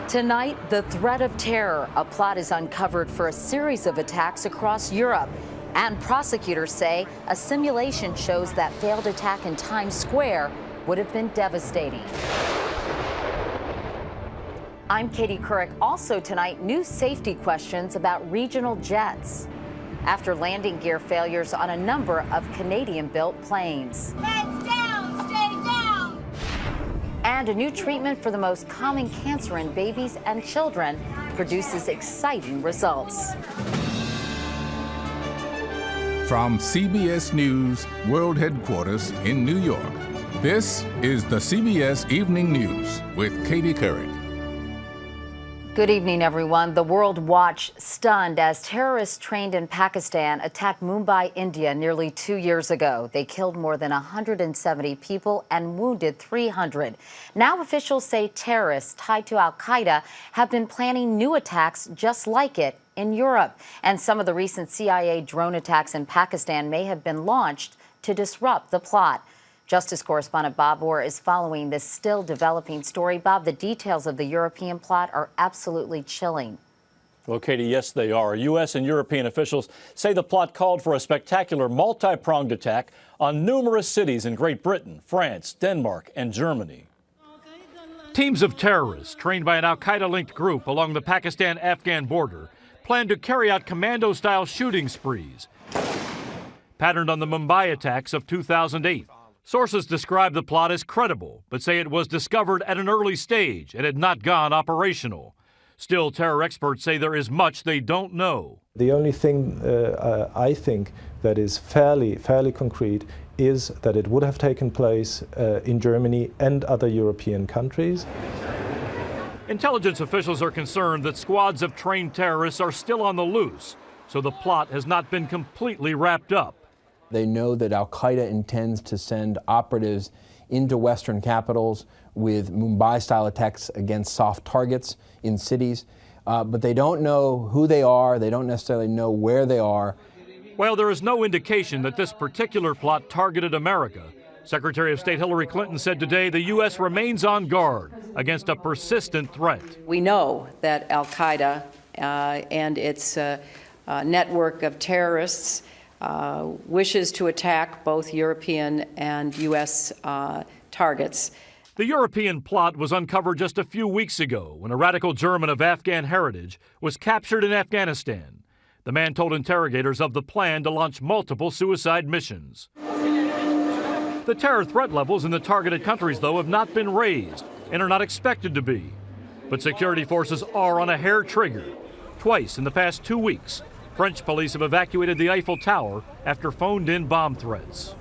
Tonight, the threat of terror. A plot is uncovered for a series of attacks across Europe. And prosecutors say a simulation shows that failed attack in Times Square would have been devastating. I'm Katie Couric. Also tonight, new safety questions about regional jets after landing gear failures on a number of Canadian-built planes. Heads down, stay down. And a new treatment for the most common cancer in babies and children produces exciting results. From CBS News World Headquarters in New York, this is the CBS Evening News with Katie Couric. Good evening, everyone. The world watched stunned as terrorists trained in Pakistan attacked Mumbai, India nearly 2 years ago. They killed more than 170 people and wounded 300. Now officials say terrorists tied to al-Qaeda have been planning new attacks just like it in Europe. And some of the recent CIA drone attacks in Pakistan may have been launched to disrupt the plot. Justice correspondent Bob Orr is following this still developing story. Bob, the details of the European plot are absolutely chilling. Well, Katie, yes, they are. U.S. and European officials say the plot called for a spectacular multi-pronged attack on numerous cities in Great Britain, France, Denmark, and Germany. Teams of terrorists trained by an al-Qaeda-linked group along the Pakistan-Afghan border plan to carry out commando-style shooting sprees, patterned on the Mumbai attacks of 2008. Sources describe the plot as credible, but say it was discovered at an early stage and had not gone operational. Still, terror experts say there is much they don't know. The only thing I think that is fairly concrete is that it would have taken place in Germany and other European countries. Intelligence officials are concerned that squads of trained terrorists are still on the loose, so the plot has not been completely wrapped up. They know that al-Qaeda intends to send operatives into Western capitals with Mumbai-style attacks against soft targets in cities, but they don't know who they are. They don't necessarily know where they are. While there is no indication that this particular plot targeted America, Secretary of State Hillary Clinton said today the U.S. remains on guard against a persistent threat. We know that al-Qaeda and its network of terrorists wishes to attack both European and U.S. targets. The European plot was uncovered just a few weeks ago when a radical German of Afghan heritage was captured in Afghanistan. The man told interrogators of the plan to launch multiple suicide missions. The terror threat levels in the targeted countries, though, have not been raised and are not expected to be. But security forces are on a hair trigger. Twice in the past 2 weeks, French police have evacuated the Eiffel Tower after phoned-in bomb threats.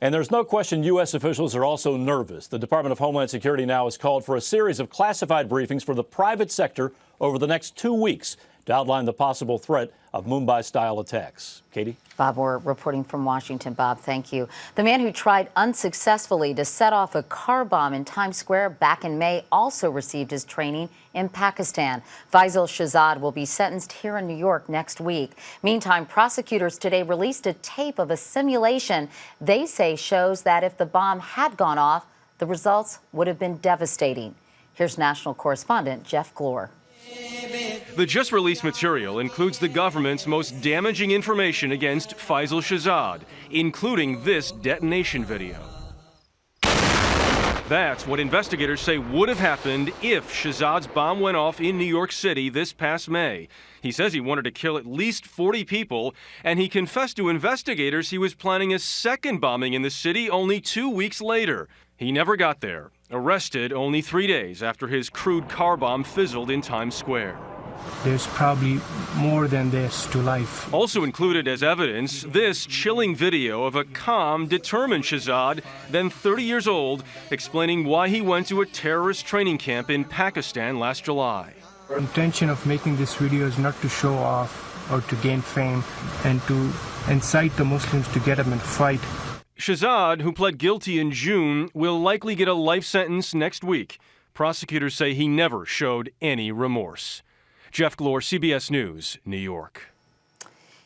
And there's no question U.S. officials are also nervous. The Department of Homeland Security now has called for a series of classified briefings for the private sector over the next 2 weeks to outline the possible threat of Mumbai-style attacks. Katie? Bob, we're reporting from Washington. Bob, thank you. The man who tried unsuccessfully to set off a car bomb in Times Square back in May also received his training in Pakistan. Faisal Shahzad will be sentenced here in New York next week. Meantime, prosecutors today released a tape of a simulation they say shows that if the bomb had gone off, the results would have been devastating. Here's national correspondent Jeff Glor. The just-released material includes the government's most damaging information against Faisal Shahzad, including this detonation video. That's what investigators say would have happened if Shahzad's bomb went off in New York City this past May. He says he wanted to kill at least 40 people, and he confessed to investigators he was planning a second bombing in the city only 2 weeks later. He never got there, arrested only 3 days after his crude car bomb fizzled in Times Square. There's probably more than this to life. Also included as evidence, this chilling video of a calm, determined Shahzad, then 30 years old, explaining why he went to a terrorist training camp in Pakistan last July. The intention of making this video is not to show off or to gain fame and to incite the Muslims to get up and fight. Shahzad, who pled guilty in June, will likely get a life sentence next week. Prosecutors say he never showed any remorse. Jeff Glor, CBS News, New York.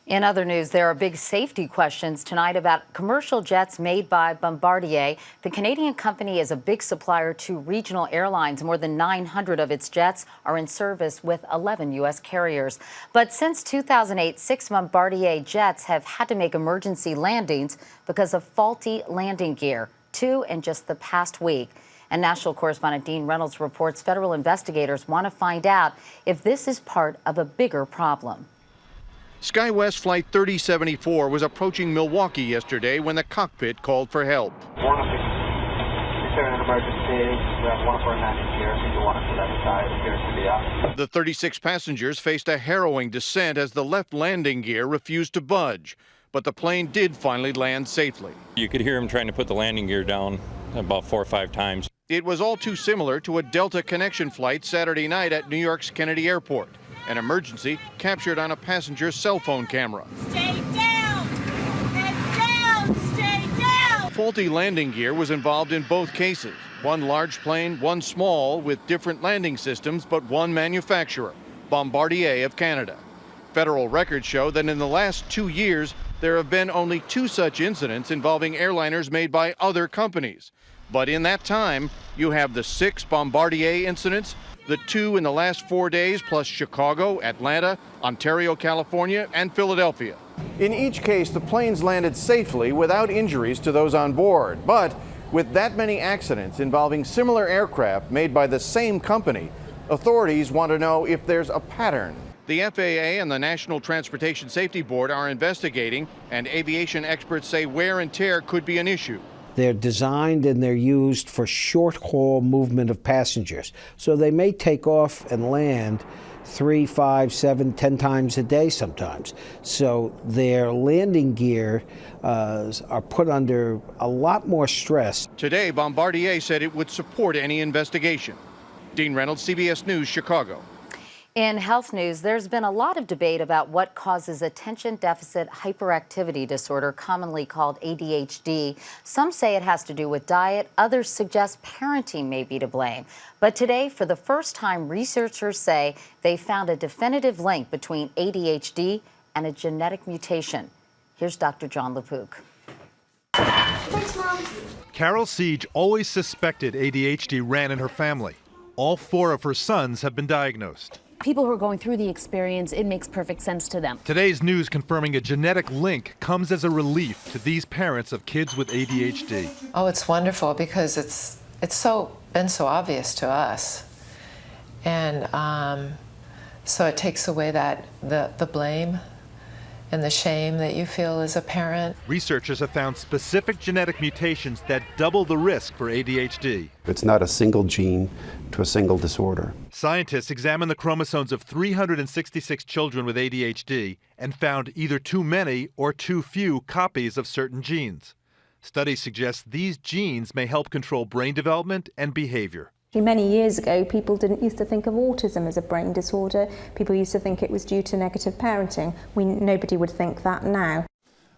In other news, there are big safety questions tonight about commercial jets made by Bombardier. The Canadian company is a big supplier to regional airlines. More than 900 of its jets are in service with 11 U.S. carriers. But since 2008, 6 Bombardier jets have had to make emergency landings because of faulty landing gear, 2 in just the past week. And national correspondent Dean Reynolds reports federal investigators want to find out if this is part of a bigger problem. SkyWest Flight 3074 was approaching Milwaukee yesterday when the cockpit called for help. Declaring an emergency. We have one for a landing gear. The one for that side appears to be up. The 36 passengers faced a harrowing descent as the left landing gear refused to budge. But the plane did finally land safely. You could hear him trying to put the landing gear down about 4 or 5 times. It was all too similar to a Delta connection flight Saturday night at New York's Kennedy Airport. An emergency captured on a passenger's cell phone camera. Stay down! Heads down! Stay down! Faulty landing gear was involved in both cases. One large plane, one small, with different landing systems, but one manufacturer, Bombardier of Canada. Federal records show that in the last 2 years, there have been only 2 such incidents involving airliners made by other companies. But in that time, you have the 6 Bombardier incidents, the 2 in the last 4 days, plus Chicago, Atlanta, Ontario, California, and Philadelphia. In each case, the planes landed safely without injuries to those on board. But with that many accidents involving similar aircraft made by the same company, authorities want to know if there's a pattern. The FAA and the National Transportation Safety Board are investigating, and aviation experts say wear and tear could be an issue. They're designed and they're used for short-haul movement of passengers. So they may take off and land 3, 5, 7, 10 times a day sometimes. So their landing gear are put under a lot more stress. Today, Bombardier said it would support any investigation. Dean Reynolds, CBS News, Chicago. In health news, there's been a lot of debate about what causes attention deficit hyperactivity disorder, commonly called ADHD. Some say it has to do with diet. Others suggest parenting may be to blame. But today, for the first time, researchers say they found a definitive link between ADHD and a genetic mutation. Here's Dr. John LaPook. Thanks, Mom. Carol Siege always suspected ADHD ran in her family. All 4 of her sons have been diagnosed. People who are going through the experience, it makes perfect sense to them. Today's news confirming a genetic link comes as a relief to these parents of kids with ADHD. Oh, it's wonderful because it's been so obvious to us. And so it takes away that the blame and the shame that you feel as a parent. Researchers have found specific genetic mutations that double the risk for ADHD. It's not a single gene to a single disorder. Scientists examined the chromosomes of 366 children with ADHD and found either too many or too few copies of certain genes. Studies suggest these genes may help control brain development and behavior. Many years ago, people didn't used to think of autism as a brain disorder. People used to think it was due to negative parenting. Nobody would think that now.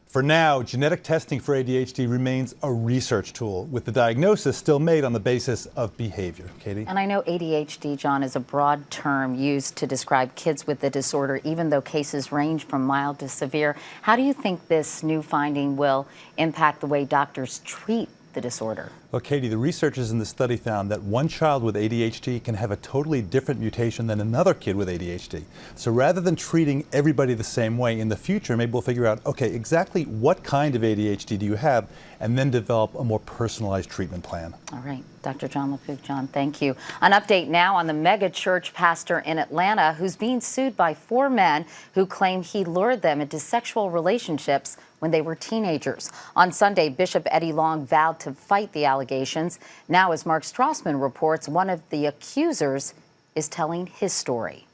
For now, genetic testing for ADHD remains a research tool, with the diagnosis still made on the basis of behavior. Katie? And I know ADHD, John, is a broad term used to describe kids with the disorder, even though cases range from mild to severe. How do you think this new finding will impact the way doctors treat the disorder? Well, Katie, the researchers in the study found that one child with ADHD can have a totally different mutation than another kid with ADHD. So rather than treating everybody the same way, in the future, maybe we'll figure out, okay, exactly what kind of ADHD do you have, and then develop a more personalized treatment plan. All right, Dr. John LaPook. John, thank you. An update now on the mega church pastor in Atlanta who's being sued by 4 men who claim he lured them into sexual relationships when they were teenagers. On Sunday, Bishop Eddie Long vowed to fight the allegations. Now, as Mark Strassman reports, one of the accusers is telling his story.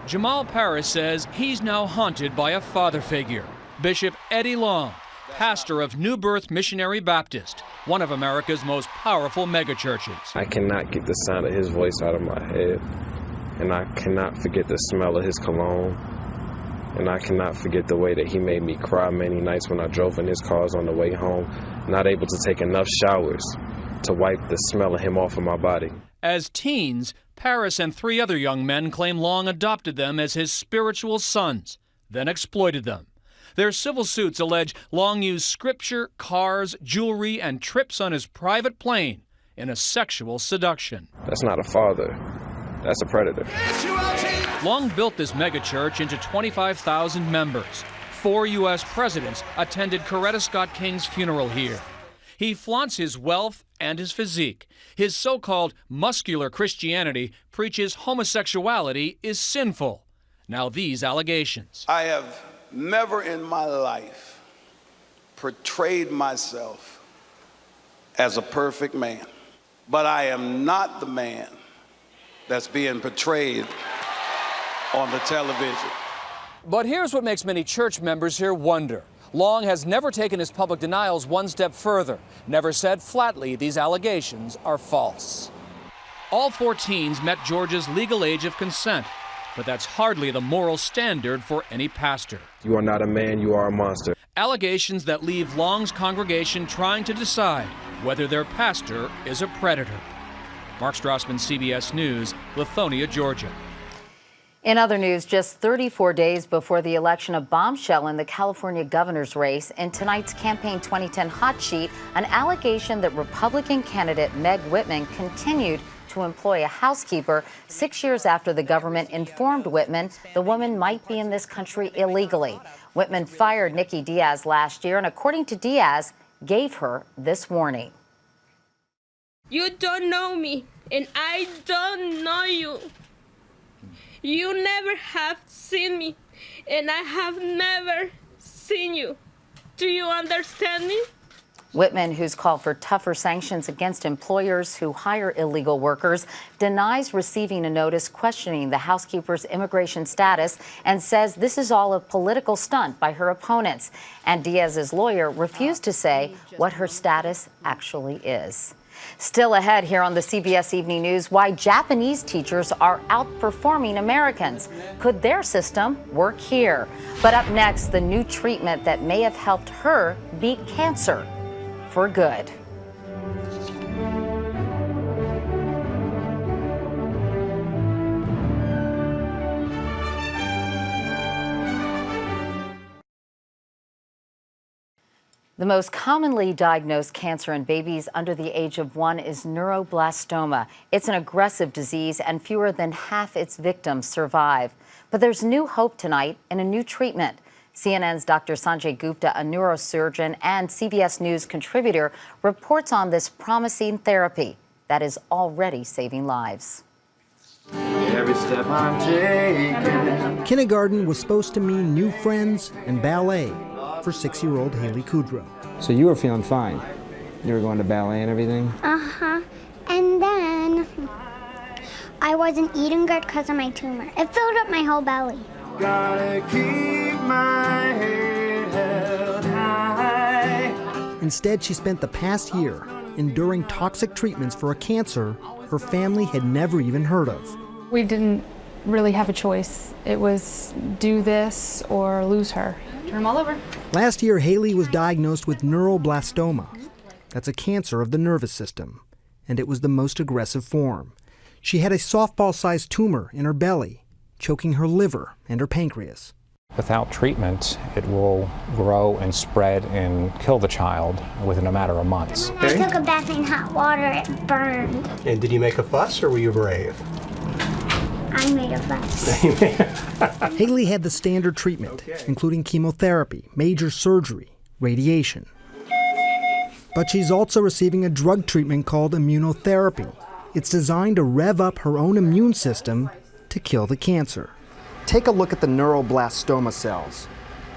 Jamal Paris says he's now haunted by a father figure, Bishop Eddie Long, pastor of New Birth Missionary Baptist, one of America's most powerful megachurches. I cannot get the sound of his voice out of my head, and I cannot forget the smell of his cologne. And I cannot forget the way that he made me cry many nights when I drove in his cars on the way home, not able to take enough showers to wipe the smell of him off of my body. As teens, Paris and 3 other young men claim Long adopted them as his spiritual sons, then exploited them. Their civil suits allege Long used scripture, cars, jewelry, and trips on his private plane in a sexual seduction. That's not a father. That's a predator. Long built this megachurch into 25,000 members. 4 U.S. presidents attended Coretta Scott King's funeral here. He flaunts his wealth and his physique. His so-called muscular Christianity preaches homosexuality is sinful. Now these allegations. I have never in my life portrayed myself as a perfect man, but I am not the man that's being portrayed on the television. But here's what makes many church members here wonder. Long has never taken his public denials one step further, never said flatly these allegations are false. All 4 teens met Georgia's legal age of consent, but that's hardly the moral standard for any pastor. You are not a man, you are a monster. Allegations that leave Long's congregation trying to decide whether their pastor is a predator. Mark Strassman, CBS News, Lithonia, Georgia. In other news, just 34 days before the election, a bombshell in the California governor's race. In tonight's Campaign 2010 hot sheet, an allegation that Republican candidate Meg Whitman continued to employ a housekeeper 6 years after the government informed Whitman the woman might be in this country illegally. Whitman fired Nikki Diaz last year and, according to Diaz, gave her this warning. You don't know me, and I don't know you. You never have seen me, and I have never seen you. Do you understand me? Whitman, who's called for tougher sanctions against employers who hire illegal workers, denies receiving a notice questioning the housekeeper's immigration status and says this is all a political stunt by her opponents. And Diaz's lawyer refused to say what her status actually is. Still ahead here on the CBS Evening News, why Japanese teachers are outperforming Americans. Could their system work here? But up next, the new treatment that may have helped her beat cancer for good. The most commonly diagnosed cancer in babies under the age of 1 is neuroblastoma. It's an aggressive disease, and fewer than half its victims survive. But there's new hope tonight and a new treatment. CNN's Dr. Sanjay Gupta, a neurosurgeon and CBS News contributor, reports on this promising therapy that is already saving lives. Every step I'm taking. Kindergarten was supposed to mean new friends and ballet for 6-year-old Haley Kudrow. So you were feeling fine? You were going to ballet and everything? Uh-huh. And then I wasn't eating good because of my tumor. It filled up my whole belly. Gotta keep my head held high. Instead, she spent the past year enduring toxic treatments for a cancer her family had never even heard of. We didn't really have a choice. It was do this or lose her. Turn them all over. Last year, Haley was diagnosed with neuroblastoma. That's a cancer of the nervous system, and it was the most aggressive form. She had a softball-sized tumor in her belly, choking her liver and her pancreas. Without treatment, it will grow and spread and kill the child within a matter of months. When I took a bath in hot water, it burned. And did you make a fuss, or were you brave? I made a fuss. Haley had the standard treatment, including chemotherapy, major surgery, radiation. But she's also receiving a drug treatment called immunotherapy. It's designed to rev up her own immune system to kill the cancer. Take a look at the neuroblastoma cells.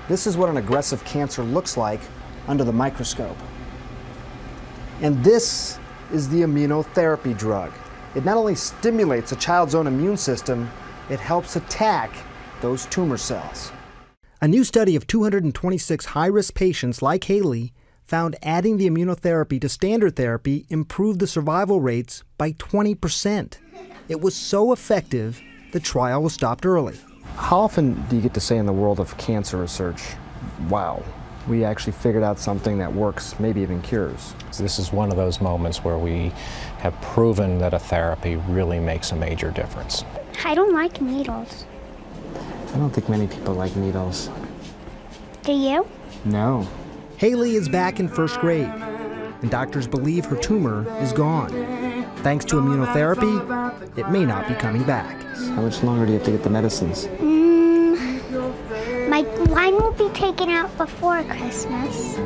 This is what an aggressive cancer looks like under the microscope. And this is the immunotherapy drug. It not only stimulates a child's own immune system, it helps attack those tumor cells. A new study of 226 high-risk patients like Haley found adding the immunotherapy to standard therapy improved the survival rates by 20%. It was so effective, the trial was stopped early. How often do you get to say in the world of cancer research, wow, we actually figured out something that works, maybe even cures? This is one of those moments where we have proven that a therapy really makes a major difference. I don't like needles. I don't think many people like needles. Do you? No. Haley is back in first grade, and doctors believe her tumor is gone. Thanks to immunotherapy, it may not be coming back. How much longer do you have to get the medicines? My line will be taken out before Christmas.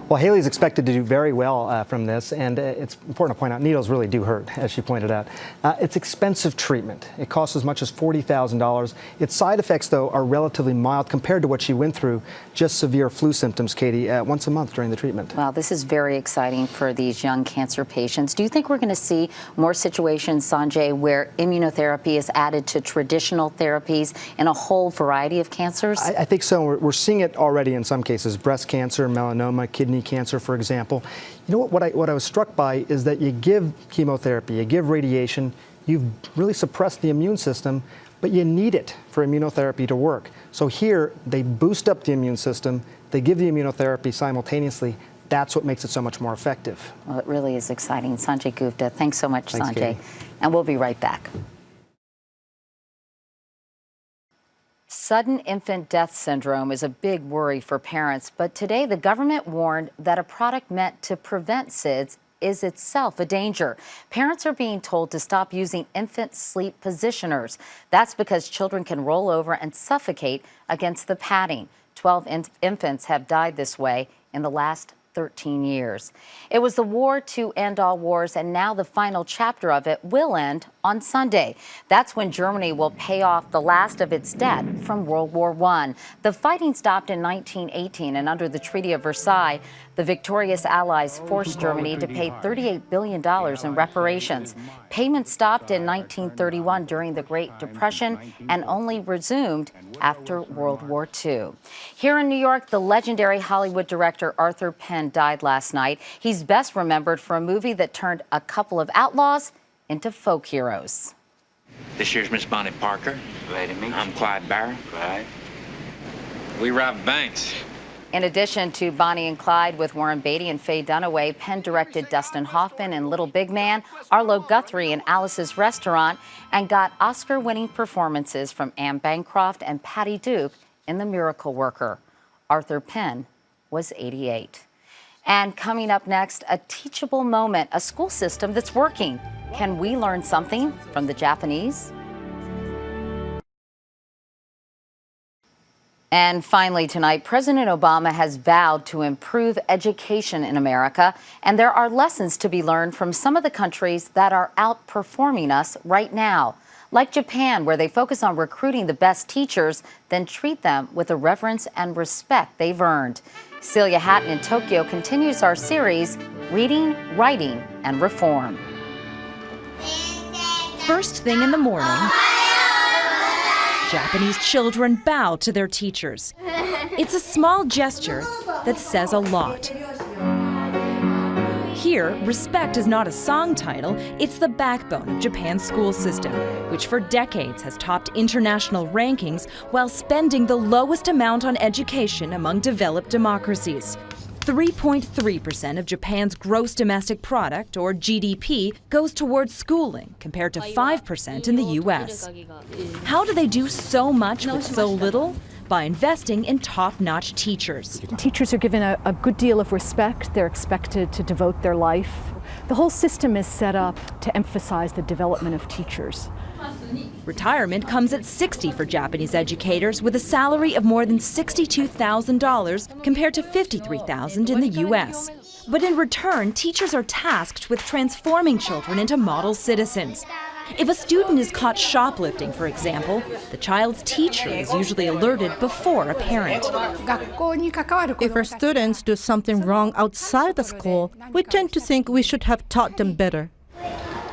Well, Haley's expected to do very well from this, and it's important to point out needles really do hurt, as she pointed out. It's expensive treatment. It costs as much as $40,000. Its side effects, though, are relatively mild compared to what she went through, just severe flu symptoms, Katie, once a month during the treatment. Wow, this is very exciting for these young cancer patients. Do you think we're going to see more situations, Sanjay, where immunotherapy is added to traditional therapies in a whole variety of cancers? I think so. We're seeing it already in some cases, breast cancer, melanoma, kidney cancer, for example. You know what I was struck by is that you give chemotherapy, you give radiation, you've really suppressed the immune system, but you need it for immunotherapy to work. So here, they boost up the immune system, they give the immunotherapy simultaneously. That's what makes it so much more effective. Well, it really is exciting. Sanjay Gupta, thanks so much, Thanks, Sanjay. Katie. And we'll be right back. Sudden infant death syndrome is a big worry for parents, but today the government warned that a product meant to prevent SIDS is itself a danger. Parents are being told to stop using infant sleep positioners. That's because children can roll over and suffocate against the padding. 12 infants have died this way in the last 13 years. It was the war to end all wars, and now the final chapter of it will end on Sunday. That's when Germany will pay off the last of its debt from World War I. The fighting stopped in 1918, and under the Treaty of Versailles, the victorious Allies forced Germany to pay $38 billion in reparations. Payments stopped in 1931 during the Great Depression and only resumed after World War II. Here in New York, the legendary Hollywood director Arthur Penn died last night. He's best remembered for a movie that turned a couple of outlaws into folk heroes. This year's Miss Bonnie Parker. Glad to meet you. I'm Clyde Barrow. Clyde. We robbed banks. In addition to Bonnie and Clyde with Warren Beatty and Faye Dunaway, Penn directed Dustin Hoffman in Little Big Man, Arlo Guthrie in Alice's Restaurant, and got Oscar-winning performances from Anne Bancroft and Patty Duke in The Miracle Worker. Arthur Penn was 88. And coming up next, a teachable moment, a school system that's working. Can we learn something from the Japanese? And finally tonight, President Obama has vowed to improve education in America, and there are lessons to be learned from some of the countries that are outperforming us right now, like Japan, where they focus on recruiting the best teachers, then treat them with the reverence and respect they've earned. Celia Hatton in Tokyo continues our series, Reading, Writing, and Reform. First thing in the morning, Japanese children bow to their teachers. It's a small gesture that says a lot. Here, respect is not a song title, it's the backbone of Japan's school system, which for decades has topped international rankings while spending the lowest amount on education among developed democracies. 3.3% of Japan's gross domestic product, or GDP, goes towards schooling, compared to 5% in the U.S. How do they do so much with so little? By investing in top-notch teachers. Teachers are given a good deal of respect. They're expected to devote their life. The whole system is set up to emphasize the development of teachers. Retirement comes at 60 for Japanese educators, with a salary of more than $62,000 compared to $53,000 in the U.S. But in return, teachers are tasked with transforming children into model citizens. If a student is caught shoplifting, for example, the child's teacher is usually alerted before a parent. If our students do something wrong outside the school, we tend to think we should have taught them better.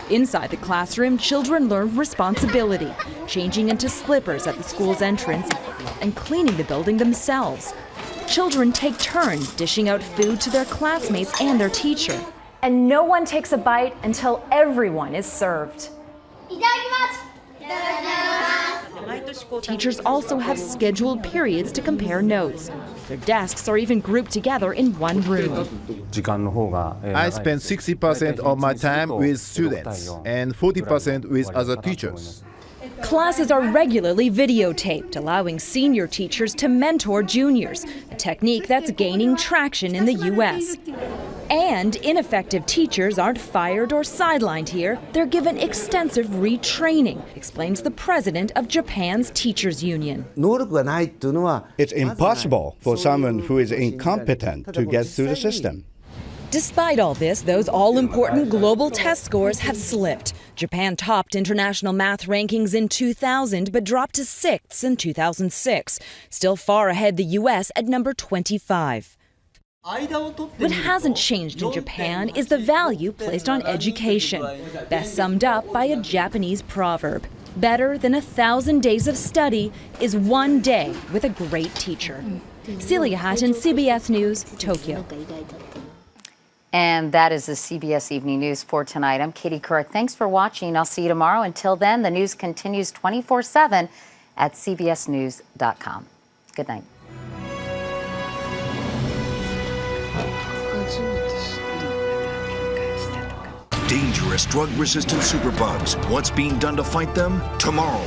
Inside the classroom, children learn responsibility, changing into slippers at the school's entrance and cleaning the building themselves. Children take turns dishing out food to their classmates and their teacher. And no one takes a bite until everyone is served. Teachers also have scheduled periods to compare notes. Their desks are even grouped together in one room. I spend 60% of my time with students and 40% with other teachers. Classes are regularly videotaped, allowing senior teachers to mentor juniors, a technique that's gaining traction in the U.S. And ineffective teachers aren't fired or sidelined here. They're given extensive retraining, explains the president of Japan's teachers union. It's impossible for someone who is incompetent to get through the system. Despite all this, those all-important global test scores have slipped. Japan topped international math rankings in 2000, but dropped to 6th in 2006, still far ahead the U.S. at number 25. What hasn't changed in Japan is the value placed on education, best summed up by a Japanese proverb. Better than 1,000 days of study is one day with a great teacher. Celia Hatton, CBS News, Tokyo. And that is the CBS Evening News for tonight. I'm Katie Couric. Thanks for watching. I'll see you tomorrow. Until then, the news continues 24/7 at cbsnews.com. Good night. Dangerous drug-resistant superbugs. What's being done to fight them? Tomorrow.